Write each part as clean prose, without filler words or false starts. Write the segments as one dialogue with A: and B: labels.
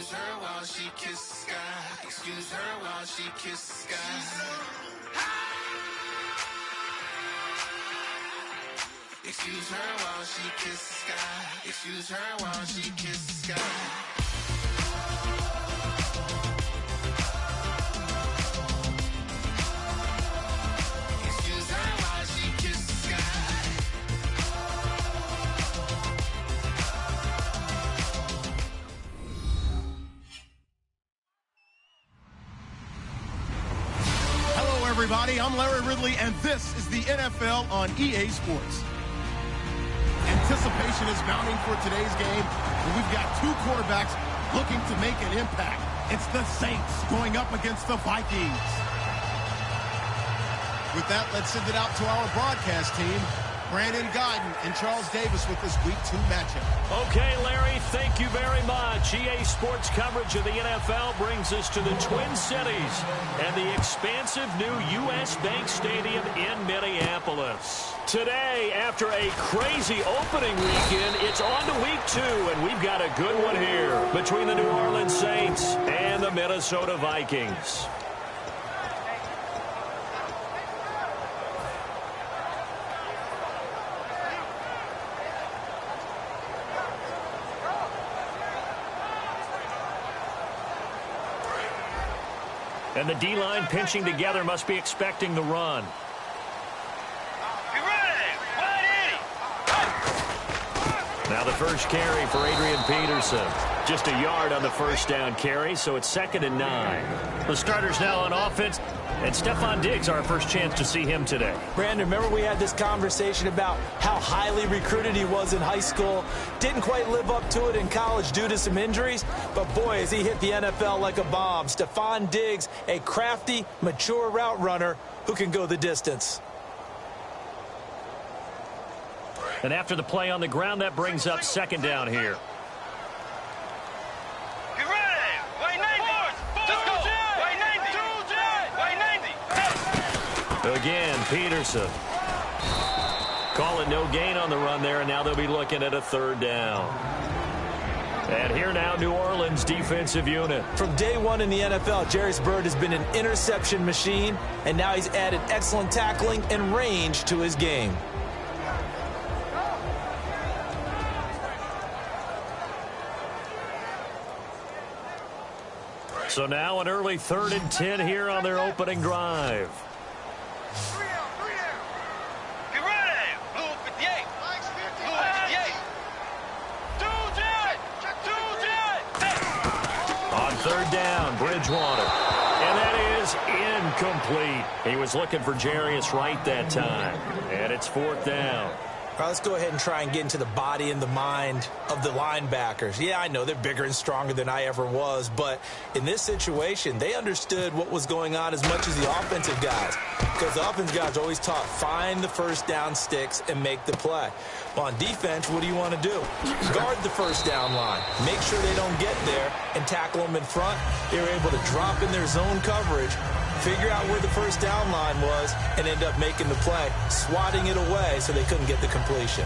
A: Excuse her while she kisses the sky. Excuse her while she kisses the sky. Excuse her while she kisses the sky. Excuse her while she kisses the sky.
B: Everybody, I'm Larry Ridley, and this is the NFL on EA Sports. Anticipation is mounting for today's game, and we've got two quarterbacks looking to make an impact. It's the Saints going up against the Vikings. With that, let's send it out to our broadcast team. Brandon Guyton and Charles Davis with this Week 2 matchup.
C: Okay, Larry, thank you very much. EA Sports coverage of the NFL brings us to the Twin Cities and the expansive new U.S. Bank Stadium in Minneapolis. Today, after a crazy opening weekend, it's on to Week 2, and we've got a good one here between the New Orleans Saints and the Minnesota Vikings. And the D-line pinching together must be expecting the run. Now the first carry for Adrian Peterson. Just a yard on the first down carry, so it's 2nd and 9. The starters now on offense, and Stephon Diggs, our first chance to see him today.
D: Brandon, remember we had this conversation about how highly recruited he was in high school. Didn't quite live up to it in college due to some injuries, but boy, has he hit the NFL like a bomb. Stephon Diggs, a crafty, mature route runner who can go the distance.
C: And after the play on the ground, that brings up 2nd down here. Again, Peterson. Call it no gain on the run there, and now they'll be looking at a 3rd down. And here now, New Orleans defensive unit.
D: From day one in the NFL, Jairus Byrd has been an interception machine, and now he's added excellent tackling and range to his game.
C: So now an early 3rd and 10 here on their opening drive. On 3rd down, Bridgewater. And that is incomplete. He was looking for Jarius Wright that time. And it's 4th down.
D: All right, let's go ahead and try and get into the body and the mind of the linebackers. Yeah, I know they're bigger and stronger than I ever was, but in this situation, they understood what was going on as much as the offensive guys, because the offensive guys are always taught, find the first down sticks and make the play. Well, on defense, what do you want to do? Guard the first down line. Make sure they don't get there and tackle them in front. They were able to drop in their zone coverage, figure out where the first down line was, and end up making the play, swatting it away so they couldn't get the completion.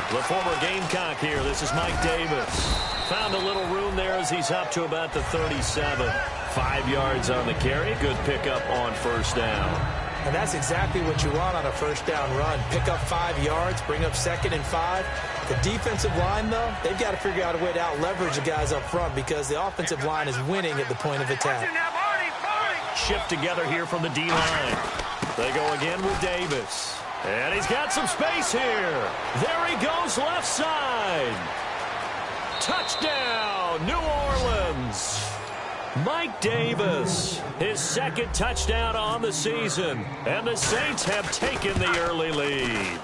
C: The former Gamecock here. This is Mike Davis. Found a little room there as he's up to about the 37. 5 yards on the carry. Good pickup on 1st down.
D: And that's exactly what you want on a 1st down run. Pick up 5 yards, bring up 2nd and 5. The defensive line, though, they've got to figure out a way to out-leverage the guys up front because the offensive line is winning at the point of attack.
C: Shift together here from the D-line. They go again with Davis. And he's got some space here. There he goes left side. Touchdown, New Orleans. Mike Davis, his 2nd touchdown on the season. And the Saints have taken the early lead.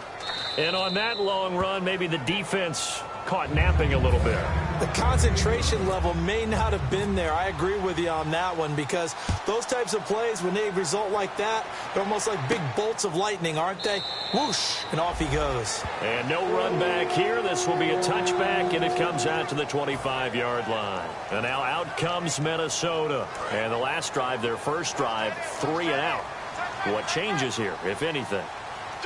C: And on that long run, maybe the defense caught napping a little bit.
D: The concentration level may not have been there. I agree with you on that one, because those types of plays, when they result like that, they're almost like big bolts of lightning, aren't they? Whoosh, and off he goes.
C: And no run back here. This will be a touchback, and it comes out to the 25-yard line. And now out comes Minnesota. And the last drive, their first drive, 3 and out. What changes here, if anything?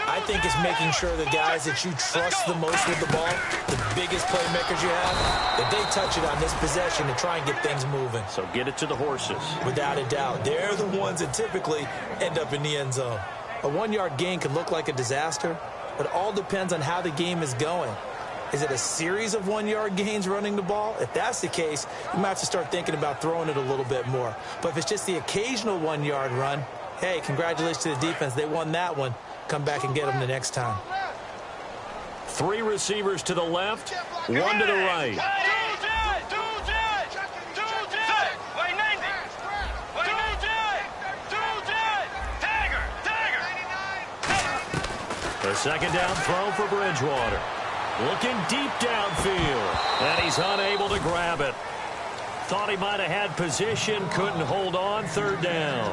D: I think it's making sure the guys that you trust the most with the ball, the biggest playmakers you have, that they touch it on this possession to try and get things moving.
C: So get it to the horses. Without
D: a doubt. They're the ones that typically end up in the end zone. A 1-yard gain can look like a disaster, but it all depends on how the game is going. Is it a series of 1-yard gains running the ball? If that's the case, you might have to start thinking about throwing it a little bit more. But if it's just the occasional 1-yard run, hey, congratulations to the defense. They won that one. Come back and get them the next time.
C: 3 receivers to the left, 1 to the right. The second down throw for Bridgewater. Looking deep downfield, and he's unable to grab it. Thought he might have had position, couldn't hold on, 3rd down.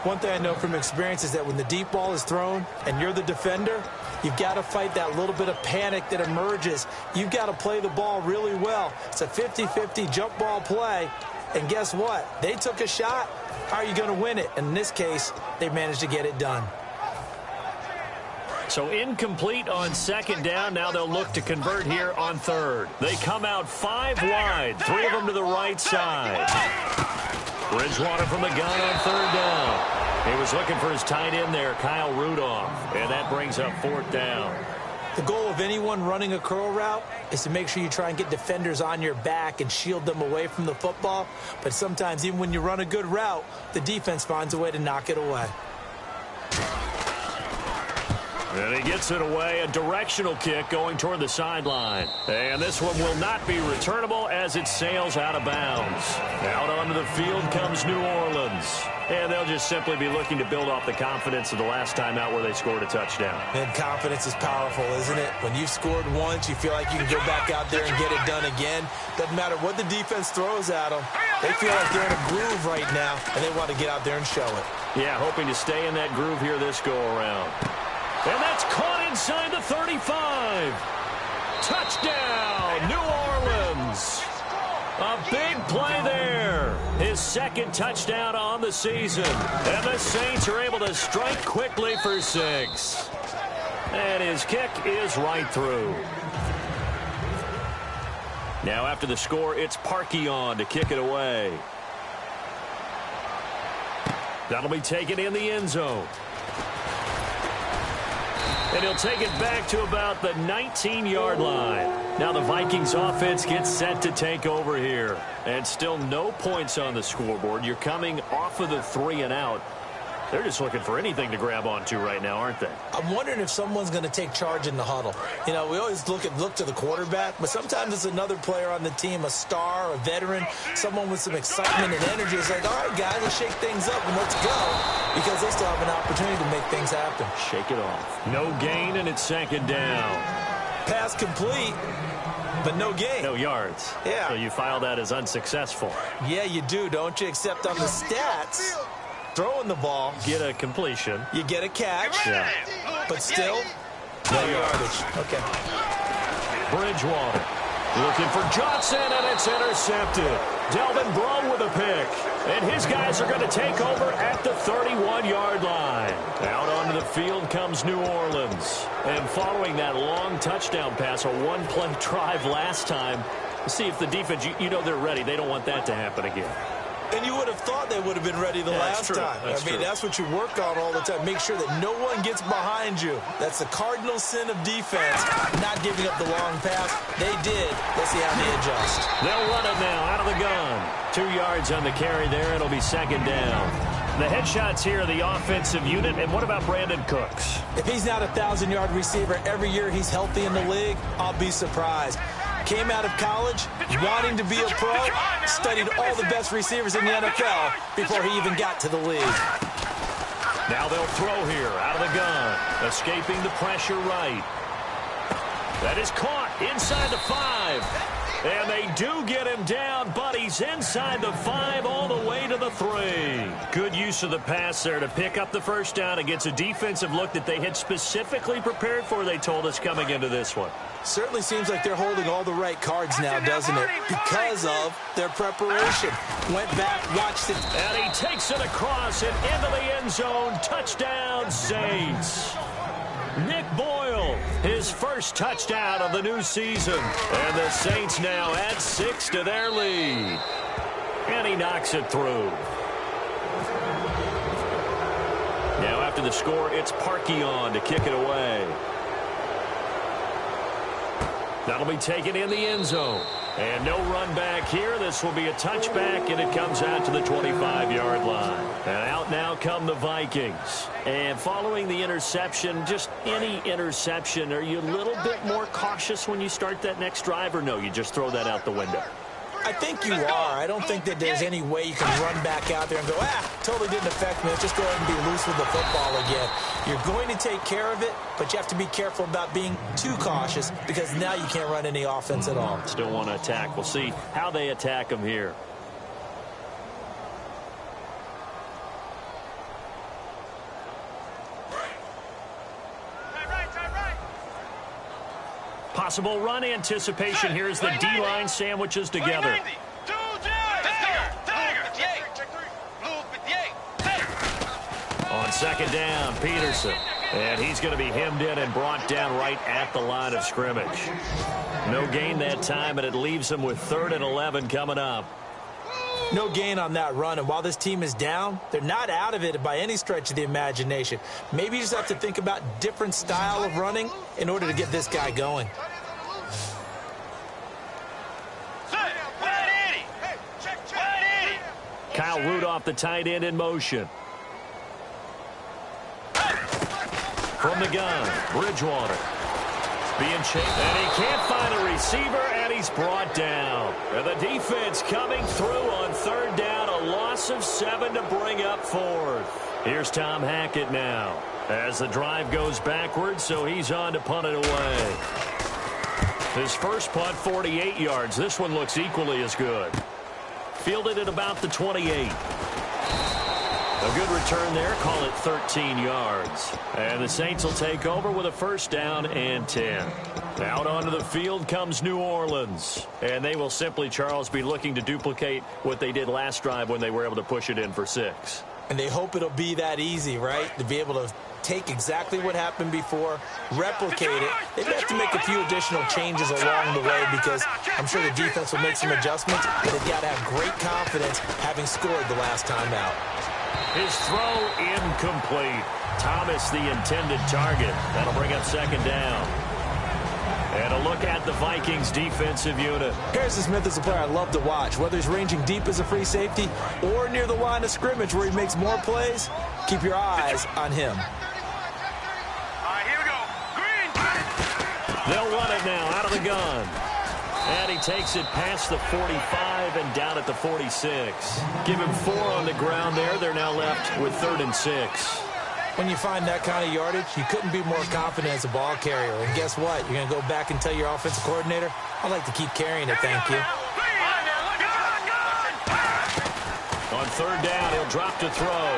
D: One thing I know from experience is that when the deep ball is thrown and you're the defender, you've got to fight that little bit of panic that emerges. You've got to play the ball really well. It's a 50-50 jump ball play, and guess what? They took a shot. How are you going to win it? And in this case, they managed to get it done.
C: So incomplete on 2nd down. Now they'll look to convert here on 3rd. They come out 5 wide, 3 of them to the right side. Bridgewater from the gun on 3rd down. He was looking for his tight end there, Kyle Rudolph, and that brings up 4th down.
D: The goal of anyone running a curl route is to make sure you try and get defenders on your back and shield them away from the football. But sometimes even when you run a good route, the defense finds a way to knock it away.
C: And he gets it away, a directional kick going toward the sideline. And this one will not be returnable as it sails out of bounds. Out onto the field comes New Orleans. And they'll just simply be looking to build off the confidence of the last time out where they scored a touchdown.
D: And confidence is powerful, isn't it? When you've scored once, you feel like you can go back out there and get it done again. Doesn't matter what the defense throws at them. They feel like they're in a groove right now, and they want to get out there and show it.
C: Yeah, hoping to stay in that groove here this go-around. And that's caught inside the 35. Touchdown, New Orleans. A big play there. His 2nd touchdown on the season. And the Saints are able to strike quickly for 6. And his kick is right through. Now after the score, it's Parkey on to kick it away. That'll be taken in the end zone. And he'll take it back to about the 19-yard line. Now the Vikings offense gets set to take over here. And still no points on the scoreboard. You're coming off of the 3 and out. They're just looking for anything to grab onto right now, aren't they?
D: I'm wondering if someone's going to take charge in the huddle. You know, we always look to the quarterback, but sometimes it's another player on the team, a star, a veteran, someone with some excitement and energy. It's like, all right, guys, let's shake things up and let's go, because they still have an opportunity to make things happen.
C: Shake it off. No gain, and it's 2nd down.
D: Pass complete, but no gain.
C: No yards.
D: Yeah.
C: So you file that as unsuccessful.
D: Yeah, you do, don't you? Except on the stats, throwing the ball,
C: get a completion.
D: You get a catch.
C: Yeah.
D: But still, no yardage. Okay.
C: Bridgewater looking for Johnson, and it's intercepted. Delvin Breaux with a pick. And his guys are going to take over at the 31-yard line. Out onto the field comes New Orleans. And following that long touchdown pass, a one-play drive last time, we'll see if the defense, you know they're ready. They don't want that to happen again.
D: And you would have thought they would have been ready the last time. That's what you work on all the time. Make sure that no one gets behind you. That's the cardinal sin of defense, not giving up the long pass. They did. Let's see how they adjust.
C: They'll run it now out of the gun. 2 yards on the carry there. It'll be 2nd down. The headshots here are the offensive unit. And what about Brandon Cooks?
D: If he's not a 1,000-yard receiver every year he's healthy in the league, I'll be surprised. Came out of college wanting to be a pro, studied all the best receivers in the NFL before he even got to the league.
C: Now they'll throw here out of the gun, escaping the pressure right. That is caught inside the 5. And they do get him down, but he's inside the 5 all the way to the 3. Good use of the pass there to pick up the first down against a defensive look that they had specifically prepared for, they told us, coming into this one.
D: Certainly seems like they're holding all the right cards now, doesn't it? Because of their preparation. Went back, watched it.
C: And he takes it across and into the end zone. Touchdown, Saints. Nick Boyle, his first touchdown of the new season. And the Saints now add 6 to their lead. And he knocks it through. Now after the score, it's Parkey on to kick it away. That'll be taken in the end zone. And no run back here. This will be a touchback, and it comes out to the 25-yard line. And out now come the Vikings. And following the interception, just any interception, are you a little bit more cautious when you start that next drive, or no, you just throw that out the window?
D: I think you are. I don't think that there's any way you can run back out there and go, totally didn't affect me. Let's just go ahead and be loose with the football again. You're going to take care of it, but you have to be careful about being too cautious because now you can't run any offense at all.
C: Still want to attack. We'll see how they attack them here. Possible run anticipation here as the D-line sandwiches together. On second down, Peterson. And he's going to be hemmed in and brought down right at the line of scrimmage. No gain that time, and it leaves him with 3rd and 11 coming up.
D: No gain on that run, and while this team is down, they're not out of it by any stretch of the imagination. Maybe you just have to think about different style of running in order to get this guy going.
C: Kyle Rudolph, the tight end, in motion. From the gun, Bridgewater. Being chased, and he can't find a receiver, and he's brought down. And the defense coming through on 3rd down, a loss of 7 to bring up 4th. Here's Tom Hackett now as the drive goes backwards, so he's on to punt it away. His first punt, 48 yards. This one looks equally as good. Fielded at about the 28. A good return there. Call it 13 yards. And the Saints will take over with a 1st down and 10. Out onto the field comes New Orleans. And they will simply, Charles, be looking to duplicate what they did last drive when they were able to push it in for 6.
D: And they hope it'll be that easy, right? To be able to take exactly what happened before, replicate it. They have to make a few additional changes along the way because I'm sure the defense will make some adjustments, but they've got to have great confidence having scored the last time out.
C: His throw incomplete. Thomas, the intended target. That'll bring up 2nd down. And a look at the Vikings defensive unit.
D: Harrison Smith is a player I love to watch. Whether he's ranging deep as a free safety or near the line of scrimmage where he makes more plays, keep your eyes on him.
C: They'll run it now out of the gun. And he takes it past the 45 and down at the 46. Give him 4 on the ground there. They're now left with 3rd and 6.
D: When you find that kind of yardage, you couldn't be more confident as a ball carrier. And guess what? You're going to go back and tell your offensive coordinator, I'd like to keep carrying it, thank you.
C: On 3rd down, he'll drop to throw.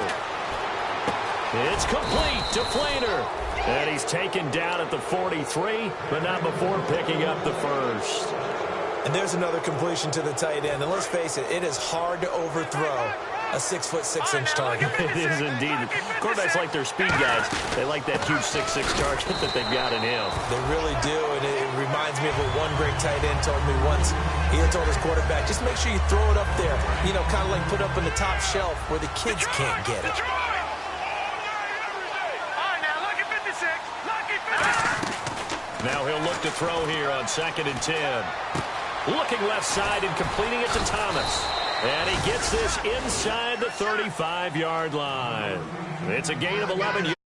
C: It's complete to Flainer. And he's taken down at the 43, but not before picking up the 1st.
D: And there's another completion to the tight end. And let's face it, it is hard to overthrow a 6'6" target.
C: It is indeed. Quarterbacks like their speed guys. They like that huge 6'6" target that they've got in him.
D: They really do, and it reminds me of what one great tight end told me once. He had told his quarterback, just make sure you throw it up there, you know, kind of like put up on the top shelf where the kids can't get it.
C: Now he'll look to throw here on 2nd and 10. Looking left side and completing it to Thomas. And he gets this inside the 35-yard line. It's a gain of 11 yards.